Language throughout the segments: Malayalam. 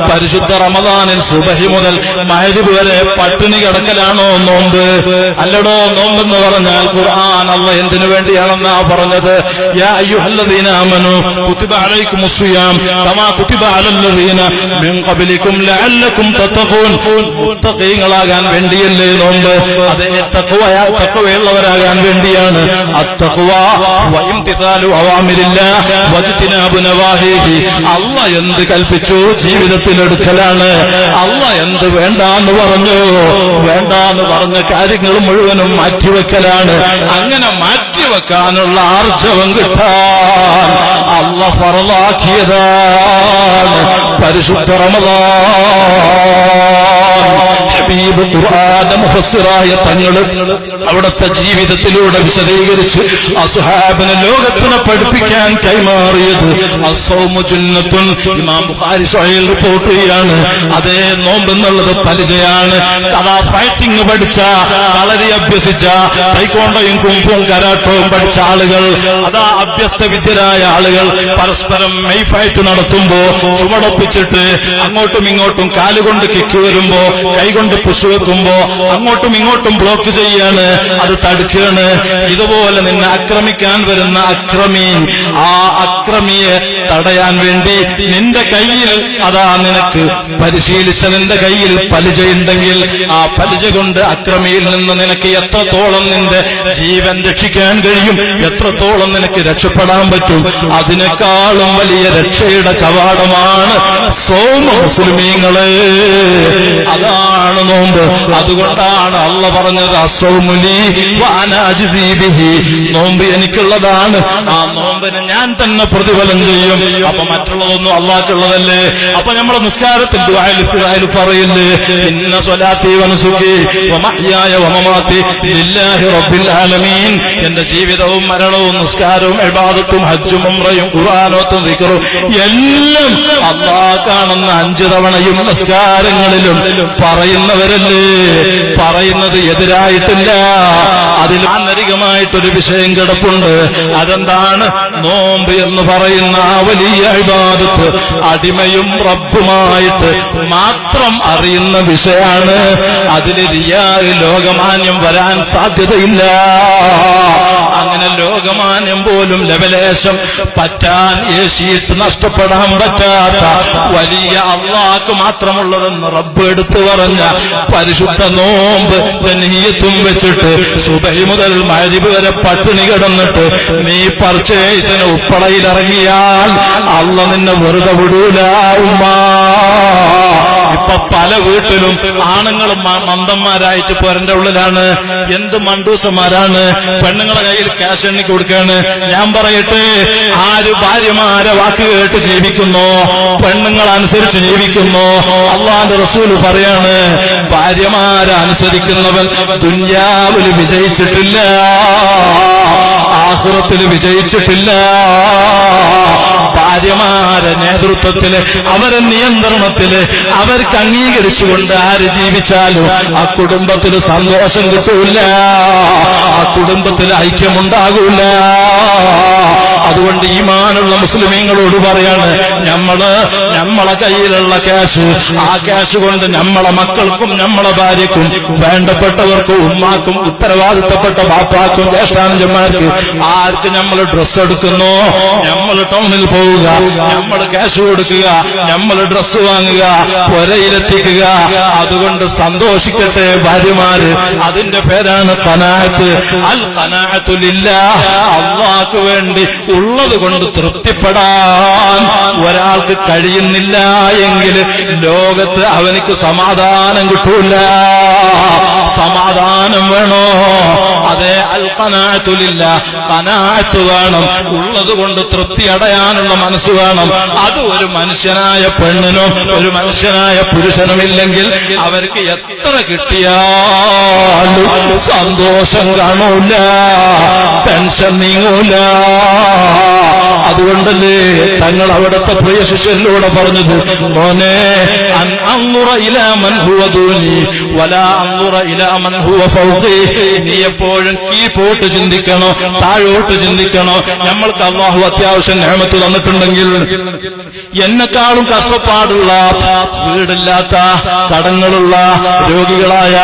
പരിശുദ്ധ റമദാനിൽ സുബഹി മുതൽ മഗ്രിബ് വരെ പട്ടിണി കിടക്കലാണോ നോമ്പ്? അല്ലടോ, നോമ്പെന്ന് പറഞ്ഞാൽ ഖുർആൻ അല്ലാഹ് എന്തിനു വേണ്ടിയാണെന്നാ പറഞ്ഞത്? യാ അയ്യുഹല്ലദീന ആമനൂ കുതിബ അലൈക്കുമുസ് സിയാം കമാ കുതിബ അലല്ലദീന മിൻ ഖബ്ലികും ലഅല്ലകും തത്തഖൂൻ. മുത്തഖീങ്ങളാകാൻ വേണ്ടിയല്ലേ നോമ്പ്? അതേ തഖ്വയുള്ളവരാകാൻ വേണ്ടിയാണ്. അത്തഖ്വാ വഇംതിസാലു അവാമിരില്ലാഹ് വജ്തിനാബു നവാഹിഹി. അല്ലാഹ് എന്ത് കൽപ്പിച്ചു ജീവിതത്തിലെടുക്കലാണ്. അല്ലാഹ് എന്ത് വേണ്ടാന്ന് പറഞ്ഞു, വേണ്ടാന്ന് പറഞ്ഞ കാര്യങ്ങൾ മുഴുവനും മാറ്റിവെക്കലാണ്. അങ്ങനെ മാറ്റിവെക്കാനുള്ള ആർജവം കിട്ടാൻ അല്ലാഹ് ഫർളാക്കിയതാണ് പരിശുദ്ധ റമദാൻ. ഹബീബ് ഖുർആന്റെ മുഫസ്സിറായ തങ്ങള് അവിടുത്തെ ജീവിതത്തിലൂടെ വിശദീകരിച്ച് അസ്ഹാബിനെ ലോകത്തിനെ പഠിപ്പിക്കാൻ കൈമാറിയത് അസ്സൗമു ജുന്നത്തുൻ. ഇമാം ബുഖാരി സ്വഹീഹിൽ റിപ്പോർട്ട് ചെയ്യാണ്. അതേ നോമ്പെന്നുള്ളത് പരിചയാണ്. അതാ ഫൈറ്റിംഗ് പഠിച്ച, കളരി അഭ്യസിച്ച, തൈക്കോണ്ടയും കുംഫും കരാട്ടവും പഠിച്ച ആളുകൾ, അതാ അഭ്യസ്ത വിദ്യരായ ആളുകൾ പരസ്പരം മെയ് ഫൈറ്റ് നടത്തുമ്പോ ചുവടൊപ്പിച്ചിട്ട് അങ്ങോട്ടും ഇങ്ങോട്ടും കാലുകൊണ്ട് കിക്ക് വരുമ്പോ, കൈകൊണ്ട് പുഷ് വെക്കുമ്പോ അങ്ങോട്ടും ഇങ്ങോട്ടും ബ്ലോക്ക് ചെയ്യാണ്, അത് തടുക്കുകയാണ്. ഇതുപോലെ നിന്നെ ആക്രമിക്കാൻ വരുന്ന അക്രമി, ആ അക്രമിയെ തടയാൻ വേണ്ടി നിന്റെ കയ്യിൽ അതാ നിനക്ക് പരിശീലിച്ച നിന്റെ കയ്യിൽ പലിജയുണ്ടെങ്കിൽ ആ പലിജ കൊണ്ട് അക്രമിയിൽ നിന്ന് നിനക്ക് എത്രത്തോളം നിന്റെ ജീവൻ രക്ഷിക്കാൻ കഴിയും, എത്രത്തോളം നിനക്ക് രക്ഷപ്പെടാൻ പറ്റും, അതിനേക്കാളും വലിയ രക്ഷയുടെ കവാടമാണ് സൗമ മുസ്ലിമീങ്ങളെ. അതാണ് നോമ്പ്. അതുകൊണ്ടാണ് അല്ലാഹ് പറഞ്ഞത് അസ്സൗമുലി വഅന അജ്സി ബിഹി. നോമ്പ് എനിക്കുള്ളതാണ്, ആ നോമ്പിന് ഞാൻ തന്നെ പ്രതിഫലം ചെയ്യും. അപ്പൊ മറ്റുള്ളതൊന്നും അല്ലാഹ്ക്കുള്ളതല്ലേ? അപ്പൊ നമ്മുടെ നിസ്കാരത്തിൽ ദുആയിൽ പറയില്ലേ, ഇന്ന സ്വലാത്തി വനുസുകി വമഹ്യായ വമമാതി ലില്ലാഹി റബ്ബിൽ ആലമീൻ. എന്റെ ജീവിതവും മരണവും നിസ്കാരവും ഇബാദത്തും ഹജ്ജും ഉംറയും ഖുർആനോത്തും ദിക്റും എല്ലാം അല്ലാഹ് കാണുന്ന 5 തവണയും നിസ്കാരങ്ങളിലും പറയുന്നവരല്ലേ? പറയുന്നത് എതിരായിട്ടില്ല. അതിൽ ആന്തരികമായിട്ടൊരു വിഷയം കിടപ്പുണ്ട്. അതെന്താണ്? നോമ്പ് എന്ന് പറയുന്ന ആ വലിയ ഇബാദത്ത് അടിമയും റബ്ബുമായിട്ട് മാത്രം അറിയുന്ന വിഷയമാണ്. അതിൽ റിയാ, ലോകമാന്യം വരാൻ സാധ്യതയില്ല. അങ്ങനെ ലോകമാന്യം പോലും ലവലേശം പറ്റാൻ, ഏശിയിട്ട് നഷ്ടപ്പെടാൻ പറ്റാത്ത വലിയ അള്ളാഹ്ക്ക് മാത്രമുള്ളതെന്ന് റബ്ബ് എടുത്തു പറഞ്ഞ പരിശുദ്ധ നോമ്പ് നീയത്തും വെച്ചിട്ട് സുബഹി മുതൽ മഗ്രിബ് വരെ പട്ടിണി കിടന്നിട്ട് നീ പർച്ചേസിന് ഉപ്പളയിലിറങ്ങിയാൽ അല്ലാഹ് നിന്നെ വെറുതെ വിടൂല ഉമ്മാ. ഇപ്പൊ പല വീട്ടിലും ആണുങ്ങളും മന്ദന്മാരായിട്ട് പോരന്റെ ഉള്ളിലാണ്. എന്ത് മണ്ടൂസന്മാരാണ്. പെണ്ണുങ്ങളെ കയ്യിൽ ക്യാഷ് എണ്ണി കൊടുക്കുകയാണ്. ഞാൻ പറയട്ടെ, ആര് ഭാര്യമാരെ വാക്ക് കേട്ട് ജീവിക്കുന്നോ, പെണ്ണുങ്ങളനുസരിച്ച് ജീവിക്കുന്നോ, അല്ലാഹുവിന്റെ റസൂൽ പറയാണ്, ഭാര്യമാരെ അനുസരിക്കുന്നവൻ ദുനിയാവിൽ വിജയിച്ചിട്ടില്ല, ആഖിറത്തിൽ വിജയിച്ചിട്ടില്ല. ഭാര്യമാരെ നേതൃത്വത്തില്, അവരെ നിയന്ത്രണത്തില്, അവർക്ക് അംഗീകരിച്ചുകൊണ്ട് ആര് ജീവിച്ചാലും ആ കുടുംബത്തിൽ സന്തോഷം കിട്ടൂല, ആ കുടുംബത്തിൽ ഐക്യമുണ്ടാകൂല. അതുകൊണ്ട് ഈമാനുള്ള മുസ്ലിമീങ്ങളോട് പറയാണ്, നമ്മളെ കയ്യിലുള്ള ക്യാഷ്, ആ ക്യാഷ് കൊണ്ട് നമ്മളെ മക്കൾക്കും നമ്മളെ ഭാര്യക്കും വേണ്ടപ്പെട്ടവർക്കും ഉമ്മാക്കും ഉത്തരവാദിത്തപ്പെട്ട ബാപ്പാക്കും ജ്യേഷ്ഠാനുജന്മാർക്ക് ആർക്ക് നമ്മൾ ഡ്രസ്സ് എടുക്കുന്നോ, നമ്മൾ ടൗണിൽ പോവുക, നമ്മൾ ക്യാഷ് കൊടുക്കുക, നമ്മൾ ഡ്രസ്സ് വാങ്ങുക, പുരയിലെത്തിക്കുക. അതുകൊണ്ട് സന്തോഷിക്കട്ടെ ഭാര്യമാര്. അതിന്റെ പേരാണ് ഖനാഅത്ത്. അൽ ഖനാഅത്തു ലില്ലാഹ്. അല്ലാഹ്ക്ക് വേണ്ടി ഉള്ളത് കൊണ്ട് തൃപ്തിപ്പെടാൻ ഒരാൾക്ക് കഴിയുന്നില്ല എങ്കിൽ ലോകത്ത് അവനിക്ക് സമാധാനം കിട്ടൂല. സമാധാനം വേണോ? അതെ, അൽ ഖനാഅത്തു ലില്ലാഹ്. ഖനാഅത്ത് വേണം. ഉള്ളത് കൊണ്ട് തൃപ്തി അടയാനുള്ള മനസ്സ് വേണം. അത് ഒരു മനുഷ്യനായ പെണ്ണിനും ഒരു മനുഷ്യനായ പുരുഷനുമില്ലെങ്കിൽ അവർക്ക് എത്ര കിട്ടിയാലും സന്തോഷം കാണൂല, ടെൻഷൻ നീങ്ങൂല. അതുകൊണ്ടല്ലേ തങ്ങൾ അവിടുത്തെ പ്രിയ ശിഷ്യരിലൂടെ പറഞ്ഞത്, മോനെ അൻദുറ ഇലാ മൻ ഹുവ ദൂനി വലാ അൻദുറ ഇലാ ഇലാ മൻ ഹുവ ഫൗഖി. നീ എപ്പോഴും കീഴ്പോട്ട് ചിന്തിക്കണോ, താഴോട്ട് ചിന്തിക്കണോ? നമ്മൾക്ക് അല്ലാഹു അത്യാവശ്യം നിഅമത്ത് തന്നിട്ടുണ്ടെങ്കിൽ എന്നെക്കാളും കഷ്ടപ്പാടുള്ള, വീടില്ലാത്ത, കടങ്ങളുള്ള, രോഗികളായ,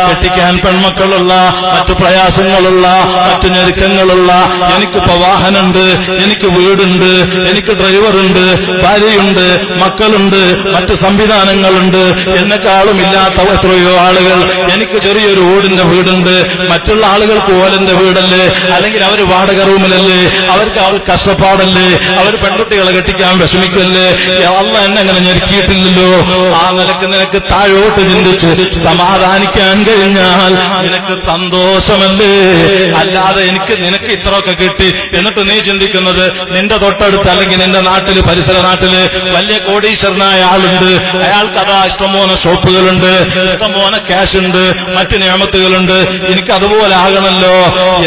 കെട്ടിക്കാൻ പെൺമക്കളുള്ള, മറ്റു പ്രയാസങ്ങളുള്ള, മറ്റു ഞെരുക്കങ്ങളുള്ള, എനിക്കിപ്പോ വാഹനമുണ്ട്, എനിക്ക് വീടുണ്ട്, എനിക്ക് ഡ്രൈവറുണ്ട്, ഭാര്യയുണ്ട്, മക്കളുണ്ട്, മറ്റു സംവിധാനങ്ങളുണ്ട്, എന്നെക്കാളും ഇല്ലാത്ത എത്രയോ ആളുകൾ. എനിക്ക് ചെറിയൊരു ഓടിന്റെ വീടുണ്ട്, മറ്റുള്ള ആളുകൾക്ക് ഓലന്റെ വീടല്ലേ, അല്ലെങ്കിൽ അവർ വാടക റൂമിലല്ലേ, അവർക്ക് കഷ്ടപ്പാടല്ലേ, അവർ പെൺകുട്ടികളെ കെട്ടിക്കാൻ വിഷമിക്കല്ലേ. അള്ളാ എന്നെ അങ്ങനെ ഞെരുക്കിയിട്ടില്ലല്ലോ. ആ നിലക്ക് നിനക്ക് താഴോട്ട് ചിന്തിച്ച് സമാധാനിക്കാൻ കഴിഞ്ഞാൽ നിനക്ക് സന്തോഷമല്ലേ. അല്ലാതെ നിനക്ക് ഇത്രയൊക്കെ കിട്ടി എന്നിട്ട് നീ ചിന്തിക്കുന്നത് നിന്റെ തൊട്ടടുത്ത് അല്ലെങ്കിൽ നിന്റെ നാട്ടില്, പരിസര നാട്ടില് വലിയ കോടീശ്വരനായ ആളുണ്ട്, അയാൾക്ക് അതാ ഇഷ്ടംപോലെ ഷോപ്പുകളുണ്ട്, ഇഷ്ടംപോലെ ക്യാഷ് ഉണ്ട്, മറ്റു നിയമത്തുകളുണ്ട്, എനിക്ക് അതുപോലെ ആകണല്ലോ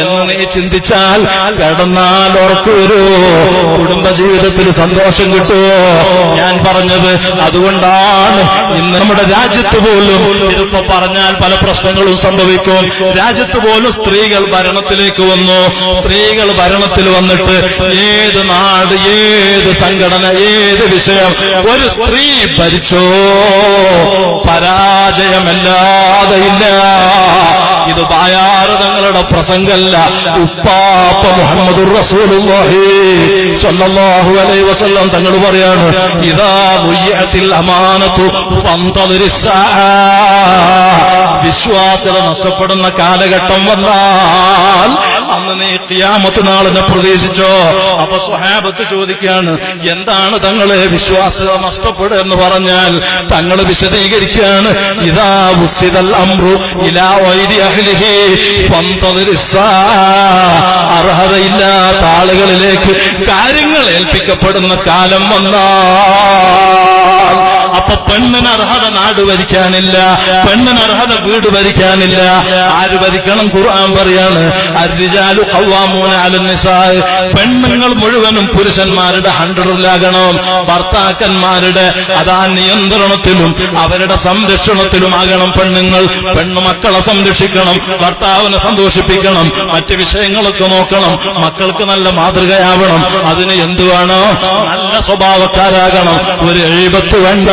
എന്ന് നീ ചിന്തിച്ചാൽ കിടന്നാൽ ഉറക്കു വരുമോ? കുടുംബജീവിതത്തിൽ സന്തോഷം കിട്ടുമോ? ഞാൻ പറഞ്ഞത് അതുകൊണ്ടാണ് ഇന്ന് നമ്മുടെ രാജ്യത്ത് പോലും ഇതിപ്പോ പറഞ്ഞാൽ പല പ്രശ്നങ്ങളും സംഭവിക്കും. രാജ്യത്ത് പോലും സ്ത്രീകൾ ഭരണത്തിലേക്ക് വന്നു. സ്ത്രീകൾ ഭരണത്തിൽ വന്നിട്ട് ഏത് നാട്, ഏത് സംഘടന, ഏത് വിഷയം ഒരു സ്ത്രീ ഭരിച്ചോ പരാജയമല്ലാതെ ഇല്ല. ഇത് ബായാറ് തങ്ങളുടെ പ്രസംഗമല്ല, ഉപ്പാപ്പ മുഹമ്മദുർ റസൂലുള്ളാഹി സ്വല്ലല്ലാഹു അലൈഹി വസല്ലം തങ്ങൾ പറയാണ്, ഇദാ ദുയ്യഅത്തിൽ അമാനതു ഫന്തദിരിസ് സാഅ. വിശ്വാസ്യത നഷ്ടപ്പെടുന്ന കാലഘട്ടം വന്നാൽ അന്ന് നീ ഖിയാമത്ത് നാളിനെ പ്രതീക്ഷിച്ചോ. അപ്പൊ സ്വഹാബത്ത് ചോദിക്കാണ്, എന്താണ് തങ്ങളെ വിശ്വാസ്യത നഷ്ടപ്പെടുക എന്ന് പറഞ്ഞാൽ തങ്ങൾ വിശദീകരിക്കുകയാണ്, ഇദാ ഉസ്സിദൽ അംറു ഇലാ വൈരി അഹ്ലിഹി ഫന്തദിരിസ് സാഅ. അർഹതയില്ലാത്ത ആളുകളിലേക്ക് കാര്യങ്ങൾ ഏൽപ്പിക്കപ്പെടുന്ന കാലം വന്നാൽ അപ്പൊ പെണ്ണിന് അർഹത നാട് ഭരിക്കാനില്ല, പെണ്ണിന് അർഹത വീട് ഭരിക്കാനില്ല. ആര് ഭരിക്കണം? ഖുർആൻ പറയാണ്, അർരിജാലു ഖവ്വാമൂന അലൻ നിസാ. പെണ്ണുങ്ങൾ മുഴുവനും പുരുഷന്മാരുടെ ഹണ്ടറിലാകണം. ഭർത്താക്കന്മാരുടെ അതാ നിയന്ത്രണത്തിലും അവരുടെ സംരക്ഷണത്തിലുമാകണം പെണ്ണുങ്ങൾ. പെണ്ണുമക്കളെ സംരക്ഷിക്കണം, ഭർത്താവിനെ സന്തോഷിപ്പിക്കണം, മറ്റ് വിഷയങ്ങളൊക്കെ നോക്കണം, മക്കൾക്ക് നല്ല മാതൃകയാവണം. അതിന് എന്ത് വേണം? നല്ല സ്വഭാവക്കാരാകണം. ഒരു എഴുപത്ത് വേണ്ട.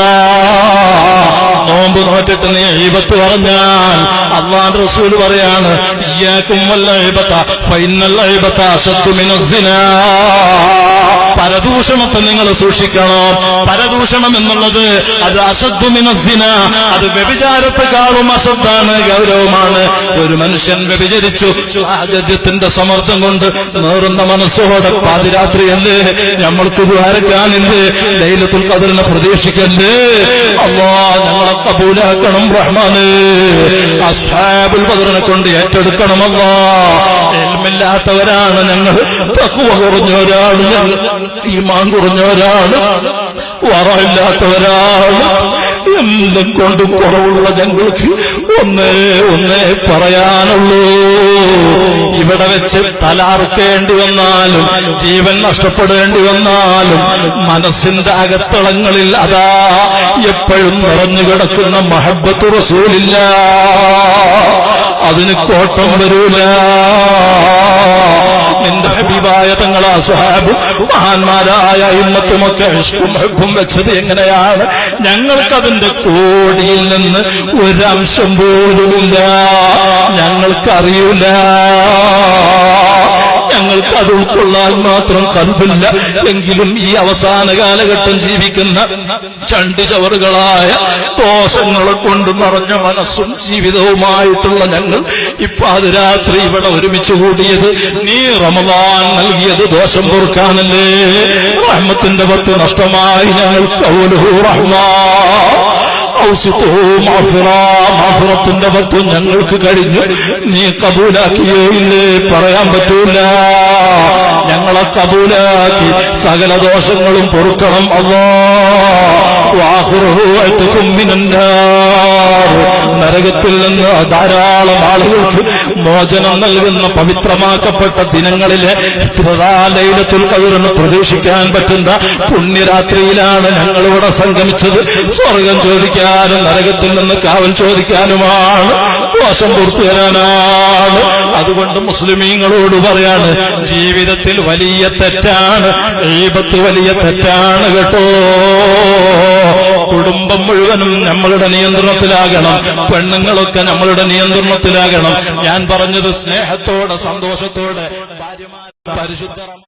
നോമ്പ് നോറ്റിട്ട് നീ എഴുപത്ത് പറഞ്ഞാൽ അല്ലാഹുവിന്റെ റസൂൽ പറയാണ്, ഇയ്യാകും വൽ ഇബത ഫഇന്നൽ ഇബത അശദ്ദു മിനസ് സിനാ. പരദൂഷണത്തെ നിങ്ങൾ സൂക്ഷിക്കണം. പരദൂഷണം എന്നുള്ളത് അത് അശദ്ദു മിനസ് സിനാ, അത് വ്യഭിചാരത്തെക്കാളും അശദ്ധാണ്, ഗൗരവമാണ്. ഒരു മനുഷ്യൻ വ്യഭിചരിച്ചു, സാഹചര്യത്തിന്റെ സമ്മർദ്ദം കൊണ്ട് നേറുന്ന മനസ്സോടെ പാതിരാത്രിയല്ലേ, നമ്മൾക്ക് ദ്വാരക്കാനില്ലേ, ലൈലത്തുൽ ഖദറിനെ പ്രതീക്ഷിക്കല്ലേ. അല്ലാഹ് ഞങ്ങളെ കബൂലാക്കണം റഹ്മാനേ. അസ്ഹാബുൽ ബദറിനെ കൊണ്ട് ഏറ്റെടുക്കണം അല്ലാഹ്. ഇൽമില്ലാത്തവരാണ് ഞങ്ങൾ, തഖ്വ കുറഞ്ഞവരാണ് ഞങ്ങൾ, ഈമാൻ കുറഞ്ഞവരാണ്, വറയില്ലാത്തവരാണ്. എന്തും കൊണ്ടും കുറവുള്ള ഞങ്ങൾക്ക് ഒന്നേ പറയാനുള്ളൂ. ഇവിടെ വെച്ച് തലാർക്കേണ്ടി വന്നാലും ജീവൻ നഷ്ടപ്പെടേണ്ടി വന്നാലും മനസ്സിന്റെ അകത്തളങ്ങളിൽ അതാ എപ്പോഴും നിറഞ്ഞു കിടക്കുന്ന മഹബ്ബത്ത് റസൂലില്ല, അതിന് കോട്ടം വരൂല. നിന്റെ ഹബീബായ തങ്ങളാ സ്വഹാബും മഹാന്മാരായ ഇമ്മത്തുമൊക്കെ ഇഷ്കും ഹബ്ബും വെച്ചത് എങ്ങനെയാണ്? ഞങ്ങൾക്കതിന്റെ കോടിയിൽ നിന്ന് ഒരംശം പോലുമില്ല, ഞങ്ങൾക്കറിയില്ല, ഞങ്ങൾക്ക് അത് ഉൾക്കൊള്ളാൻ മാത്രം കൽബില്ല. എങ്കിലും ഈ അവസാന കാലഘട്ടം ജീവിക്കുന്ന ചണ്ടിചവറുകളായ ദോഷങ്ങളെ കൊണ്ട് നിറഞ്ഞ മനസ്സും ജീവിതവുമായിട്ടുള്ള ഞങ്ങൾ ഇപ്പൊ അത് രാത്രി ഇവിടെ ഒരുമിച്ച് കൂടിയത് നീ റമദാൻ നൽകിയത് ദോഷം പൊറുക്കാനല്ലേ. റഹ്മത്തിന്റെ 10 നഷ്ടമായി ഞങ്ങൾക്ക് മാഫിറത്തിന്റെ 10 ഞങ്ങൾക്ക് കഴിഞ്ഞു, നീ കബൂലാക്കിയോ ഇല്ലേ പറയാൻ പറ്റൂല. ഞങ്ങളെ കബൂലാക്കി സകല ദോഷങ്ങളും പൊറുക്കണം അല്ലാഹ്. വാഖിറുഹു അത്കും മിനന്നാർ. നരകത്തിൽ നിന്ന് ധാരാളം ആളുകൾക്ക് മോചനം നൽകുന്ന പവിത്രമാക്കപ്പെട്ട ദിനങ്ങളിലെ ലൈലത്തുൽ ഖദ്റിന് പ്രതീക്ഷിക്കാൻ പറ്റുന്ന പുണ്യരാത്രിയിലാണ് ഞങ്ങളിവിടെ സംഗമിച്ചത്. സ്വർഗം ചോദിക്കാനും നരകത്തിൽ നിന്ന് കാവൽ ചോദിക്കാനുമാണ്, ദോഷം പൂർത്തു തരാനാണ്. അതുകൊണ്ട് മുസ്ലിമീങ്ങളോട് പറയാണ്, ജീവിതത്തിൽ വലിയ തെറ്റാണ് ഗീബത്ത്, വലിയ തെറ്റാണ് കേട്ടോ. കുടുംബം മുഴുവനും നമ്മളുടെ നിയന്ത്രണത്തിലാകണം, പെണ്ണുങ്ങളൊക്കെ നമ്മളുടെ നിയന്ത്രണത്തിലാകണം. ഞാൻ പറഞ്ഞത് സ്നേഹത്തോടെ സന്തോഷത്തോടെ ഭാര്യമാർ പരിശുദ്ധ